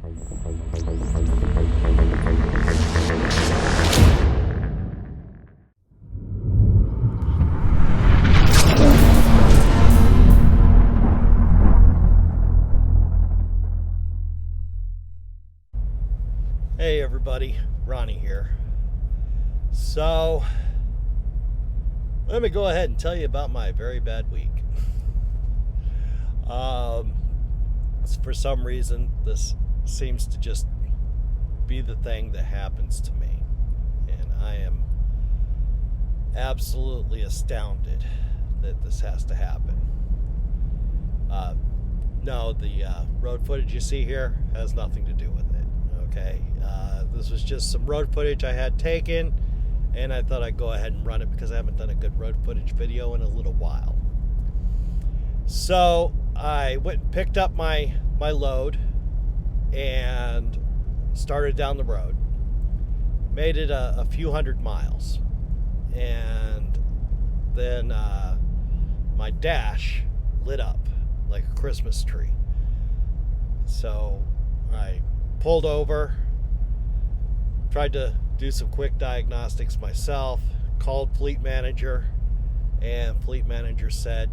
Hey everybody, Ronnie here. So, let me go ahead and tell you about my very bad week. For some reason, this seems to just be the thing that happens to me. And I am absolutely astounded that this has to happen. No, the road footage you see here has nothing to do with it. Okay, this was just some road footage I had taken, and I thought I'd go ahead and run it because I haven't done a good road footage video in a little while. So I went and picked up my load and started down the road. Made it a few hundred miles, and then my dash lit up like a Christmas tree. So I pulled over, tried to do some quick diagnostics myself, called fleet manager, and fleet manager said,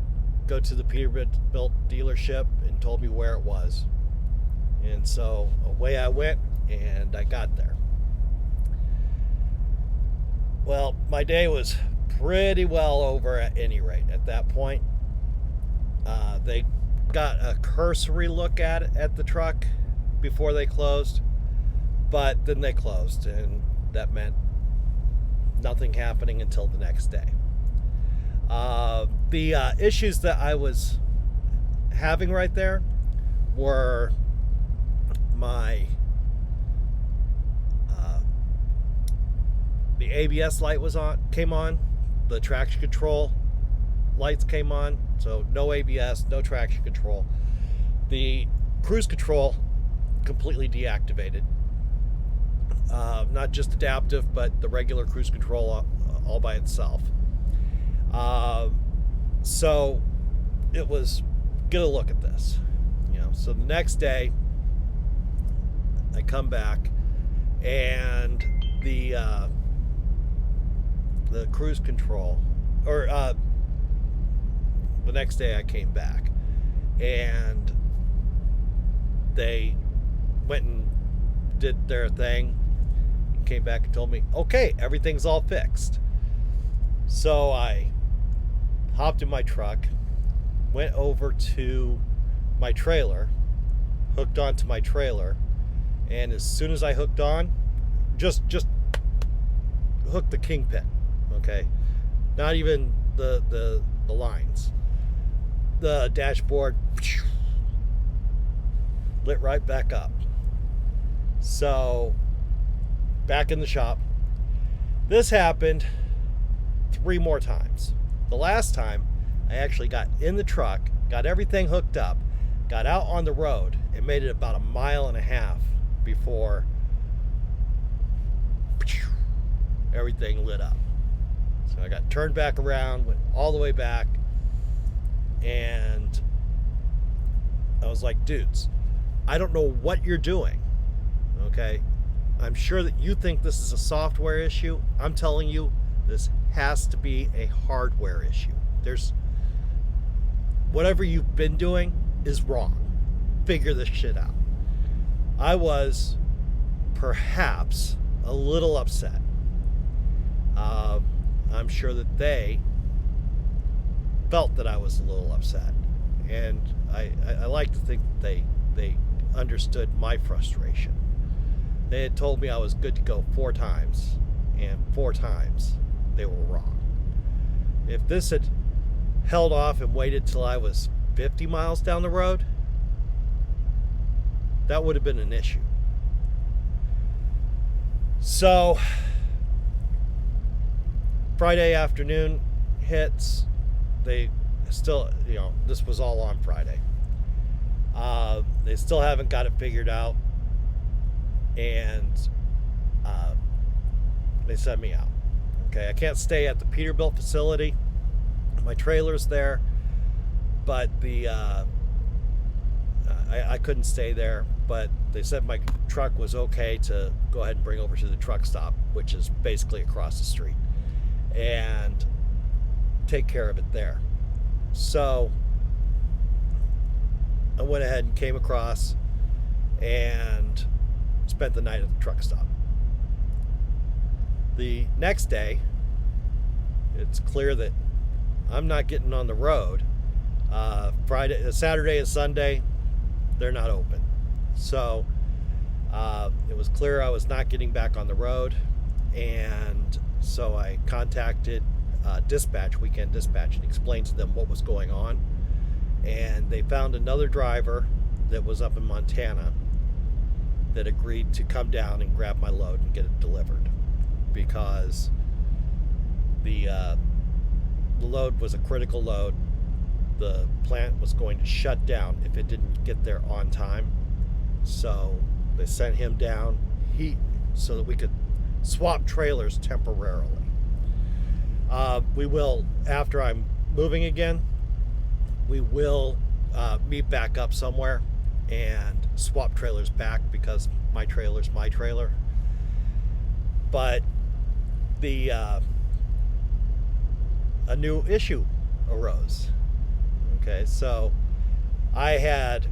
go to the Peterbilt dealership, and told me where it was. And so away I went, and I got there. Well, my day was pretty well over at any rate at that point. They got a cursory look at the truck before they closed, but then they closed, and that meant nothing happening until the next day. The issues that I was having right there were my the ABS light came on, the traction control lights came on, so no ABS, no traction control. The cruise control completely deactivated. Not just adaptive, but the regular cruise control all by itself. So it was, get a look at this. So the next day I come back, and the cruise control, or the next day I came back, and they went and did their thing, came back and told me, okay, everything's all fixed. So I hopped in my truck, went over to my trailer, hooked onto my trailer, and as soon as I hooked on, just hooked the kingpin, okay? Not even the lines. The dashboard lit right back up. So back in the shop. This happened 3 more times. The last time I actually got in the truck, got everything hooked up, got out on the road, and made it about 1.5 miles before everything lit up. So I got turned back around, went all the way back, and I was like, dudes, I don't know what you're doing, okay? I'm sure that you think this is a software issue. I'm telling you, this has to be a hardware issue. Whatever you've been doing is wrong. Figure this shit out. I was perhaps a little upset. I'm sure that they felt that I was a little upset, and I like to think that they understood my frustration. They had told me I was good to go 4 times, and 4 times they were wrong. If this had held off and waited till I was 50 miles down the road, that would have been an issue. So Friday afternoon hits. They still, this was all on Friday. They still haven't got it figured out, and they sent me out. Okay, I can't stay at the Peterbilt facility. My trailer's there, but I couldn't stay there. but they said my truck was okay to go ahead and bring over to the truck stop, which is basically across the street, and take care of it there. So I went ahead and came across and spent the night at the truck stop. The next day, it's clear that I'm not getting on the road. Saturday and Sunday, they're not open. So it was clear I was not getting back on the road, and so I contacted weekend dispatch, and explained to them what was going on. And they found another driver that was up in Montana that agreed to come down and grab my load and get it delivered, because the load was a critical load. The plant was going to shut down if it didn't get there on time. So they sent him down so that we could swap trailers temporarily. We will, after I'm moving again, we will meet back up somewhere and swap trailers back, because my trailer's my trailer. But a new issue arose. Okay, so I had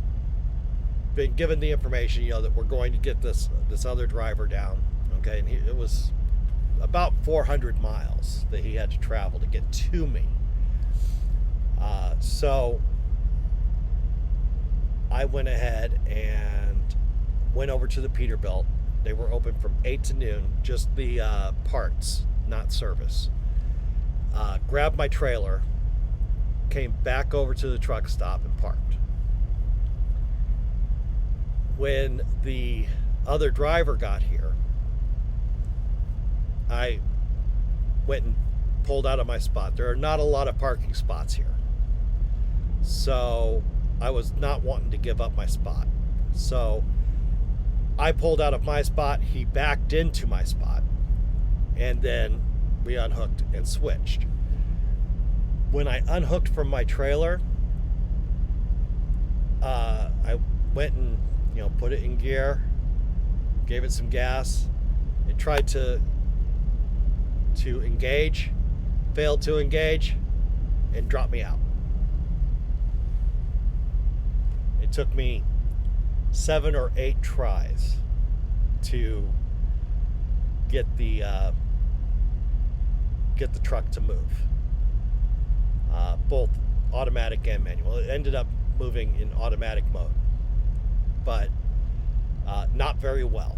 been given the information, that we're going to get this other driver down. Okay, and it was about 400 miles that he had to travel to get to me. So I went ahead and went over to the Peterbilt. They were open from 8 to noon, just the parts, not service. Grabbed my trailer, came back over to the truck stop and parked. When the other driver got here, I went and pulled out of my spot. There are not a lot of parking spots here, so I was not wanting to give up my spot. So I pulled out of my spot, he backed into my spot, and then we unhooked and switched. When I unhooked from my trailer, I went and put it in gear, gave it some gas. It tried to engage, failed to engage, and dropped me out. It took me 7 or 8 tries to get the truck to move, both automatic and manual. It ended up moving in automatic mode, but not very well.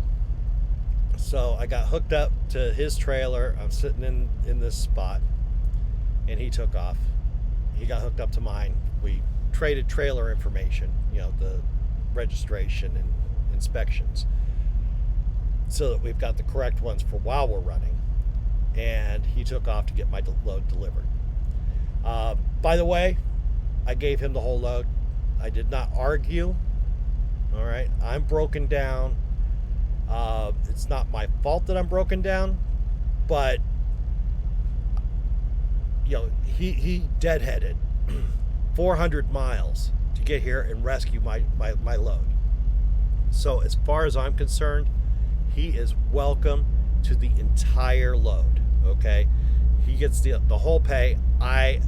So I got hooked up to his trailer. I'm sitting in this spot, and he took off. He got hooked up to mine. We traded trailer information, the registration and inspections, so that we've got the correct ones for while we're running. And he took off to get my load delivered. By the way, I gave him the whole load. I did not argue. All right, I'm broken down. It's not my fault that I'm broken down, but he deadheaded 400 miles to get here and rescue my load. So as far as I'm concerned, he is welcome to the entire load. Okay, he gets the whole pay. I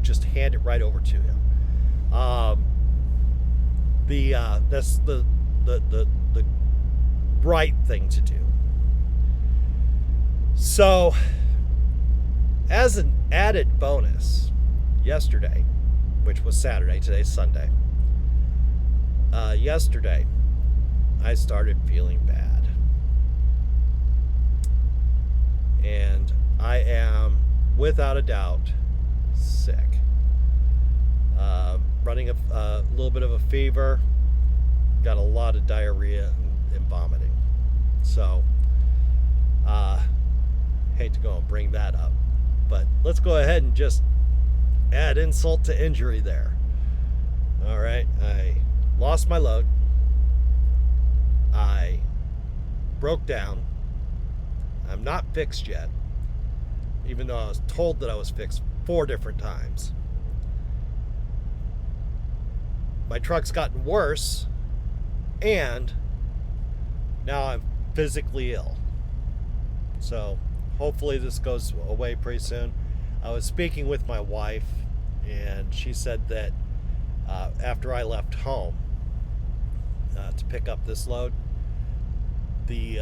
just hand it right over to him. That's the right thing to do. So, as an added bonus, yesterday, which was Saturday, today's Sunday, yesterday I started feeling bad. And I am, without a doubt, sick. Running a little bit of a fever, got a lot of diarrhea and vomiting. So, hate to go and bring that up, but let's go ahead and just add insult to injury there. All right, I lost my load. I broke down. I'm not fixed yet, even though I was told that I was fixed 4 different times. My truck's gotten worse and now I'm physically ill. So hopefully this goes away pretty soon. I was speaking with my wife, and she said that after I left home to pick up this load, the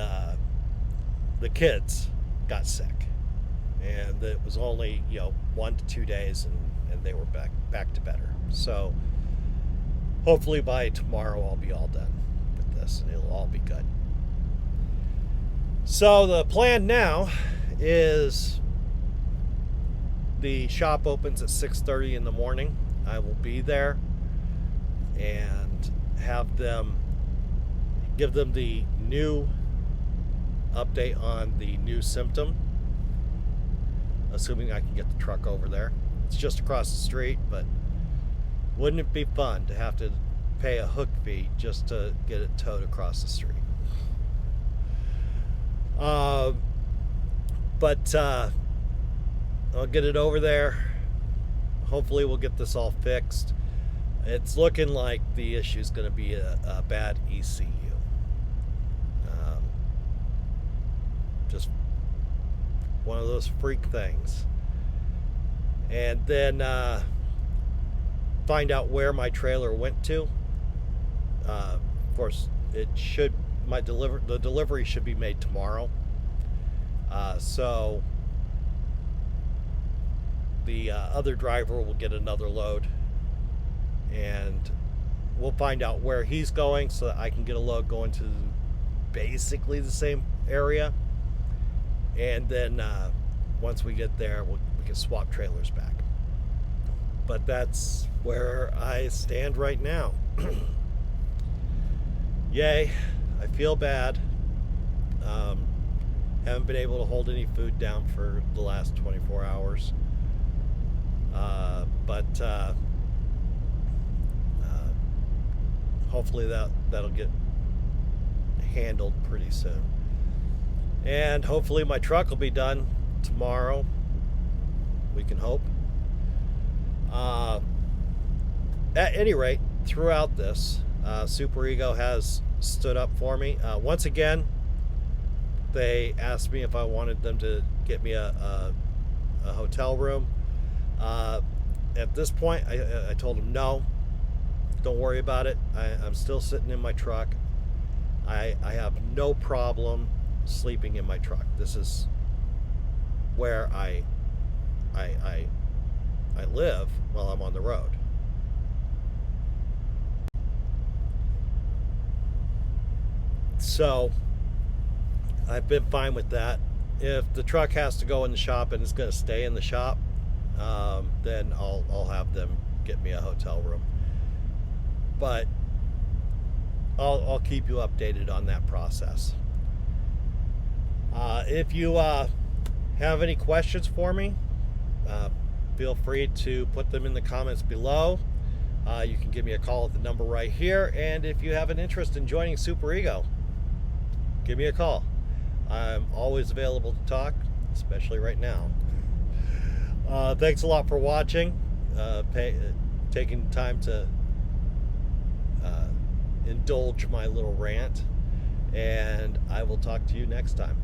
kids got sick, and it was only 1 to 2 days, and they were back to better. So hopefully by tomorrow I'll be all done with this, and it'll all be good. So the plan now is the shop opens at 6:30 in the morning. I will be there and give them the new update on the new symptom, assuming I can get the truck over there. It's just across the street, but wouldn't it be fun to have to pay a hook fee just to get it towed across the street? But I'll get it over there. Hopefully we'll get this all fixed. It's looking like the issue is going to be a bad ECU. Just one of those freak things. And then find out where my trailer went to. Of course, the delivery should be made tomorrow. So the other driver will get another load, and we'll find out where he's going so that I can get a load going to basically the same area. And then once we get there, we can swap trailers back. But that's where I stand right now. Yay, I feel bad. Haven't been able to hold any food down for the last 24 hours. But hopefully that'll get handled pretty soon. And hopefully my truck will be done tomorrow. We can hope. At any rate, throughout this, Super Ego has stood up for me. Once again, they asked me if I wanted them to get me a hotel room. At this point, I told them no. Don't worry about it. I'm still sitting in my truck. I have no problem sleeping in my truck. This is where I live while I'm on the road. So I've been fine with that. If the truck has to go in the shop and it's going to stay in the shop, then I'll have them get me a hotel room. But I'll keep you updated on that process. If you have any questions for me, feel free to put them in the comments below. You can give me a call at the number right here. And if you have an interest in joining Super Ego, give me a call. I'm always available to talk, especially right now. Thanks a lot for watching, taking time to indulge my little rant, and I will talk to you next time.